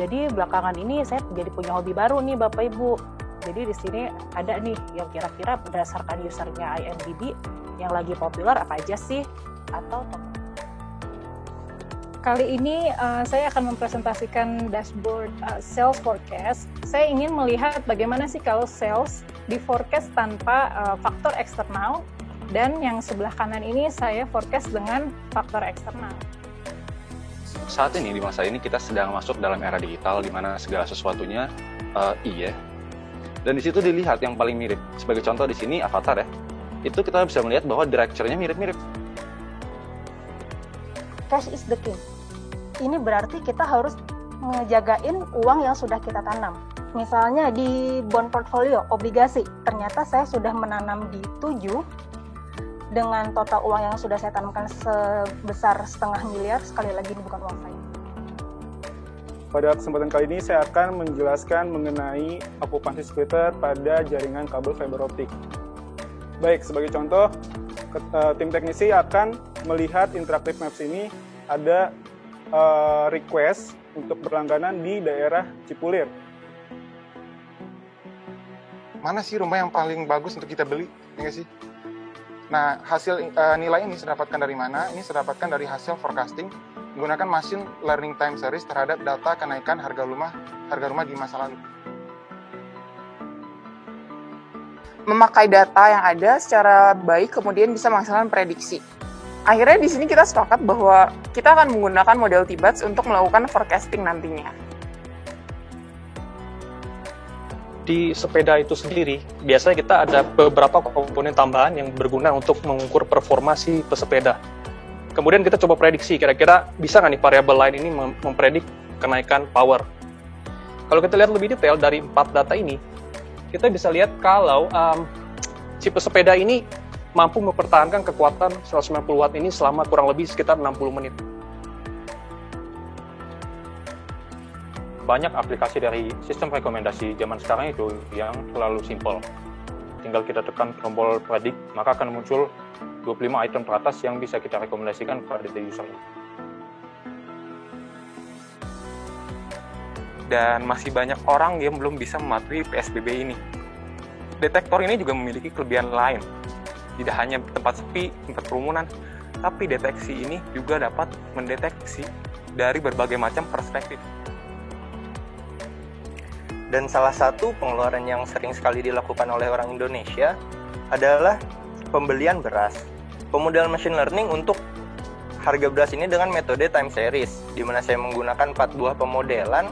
Jadi belakangan ini saya jadi punya hobi baru nih Bapak Ibu. Jadi di sini ada nih yang kira-kira berdasarkan usernya IMDb yang lagi populer apa aja sih, atau kali ini saya akan mempresentasikan dashboard sales forecast. Saya ingin melihat bagaimana sih kalau sales di forecast tanpa faktor eksternal, dan yang sebelah kanan ini saya forecast dengan faktor eksternal. Saat ini di masa ini kita sedang masuk dalam era digital di mana segala sesuatunya iya. Dan di situ dilihat yang paling mirip. Sebagai contoh di sini avatar ya. Itu kita bisa melihat bahwa directure-nya mirip-mirip. Cash is the king. Ini berarti kita harus ngejagain uang yang sudah kita tanam. Misalnya di bond portfolio, obligasi, ternyata saya sudah menanam di 7 dengan total uang yang sudah saya tanamkan sebesar 0,5 miliar. Sekali lagi ini bukan uang saya. Pada kesempatan kali ini saya akan menjelaskan mengenai okupansi splitter pada jaringan kabel fiber optik. Baik, sebagai contoh, tim teknisi akan melihat Interactive Maps ini ada request untuk berlangganan di daerah Cipulir. Mana sih rumah yang paling bagus untuk kita beli? Ya nggak sih? Nah, hasil nilai ini saya dapatkan dari mana? Ini saya dapatkan dari hasil forecasting menggunakan machine learning time series terhadap data kenaikan harga rumah di masa lalu. Memakai data yang ada secara baik kemudian bisa menghasilkan prediksi. Akhirnya di sini kita sepakat bahwa kita akan menggunakan model T-Bats untuk melakukan forecasting nantinya. Di sepeda itu sendiri, biasanya kita ada beberapa komponen tambahan yang berguna untuk mengukur performa si pesepeda. Kemudian kita coba prediksi, kira-kira bisa nggak nih variabel lain ini mempredik kenaikan power. Kalau kita lihat lebih detail dari 4 data ini, kita bisa lihat kalau si pesepeda ini mampu mempertahankan kekuatan 190 watt ini selama kurang lebih sekitar 60 menit. Banyak aplikasi dari sistem rekomendasi zaman sekarang itu yang terlalu simpel. Tinggal kita tekan tombol predict, maka akan muncul 25 item teratas yang bisa kita rekomendasikan kepada user. Dan masih banyak orang yang belum bisa mematuhi PSBB ini. Detektor ini juga memiliki kelebihan lain. Tidak hanya tempat sepi, tempat kerumunan, tapi deteksi ini juga dapat mendeteksi dari berbagai macam perspektif. Dan salah satu pengeluaran yang sering sekali dilakukan oleh orang Indonesia adalah pembelian beras. Pemodel machine learning untuk harga beras ini dengan metode time series, di mana saya menggunakan 4 buah pemodelan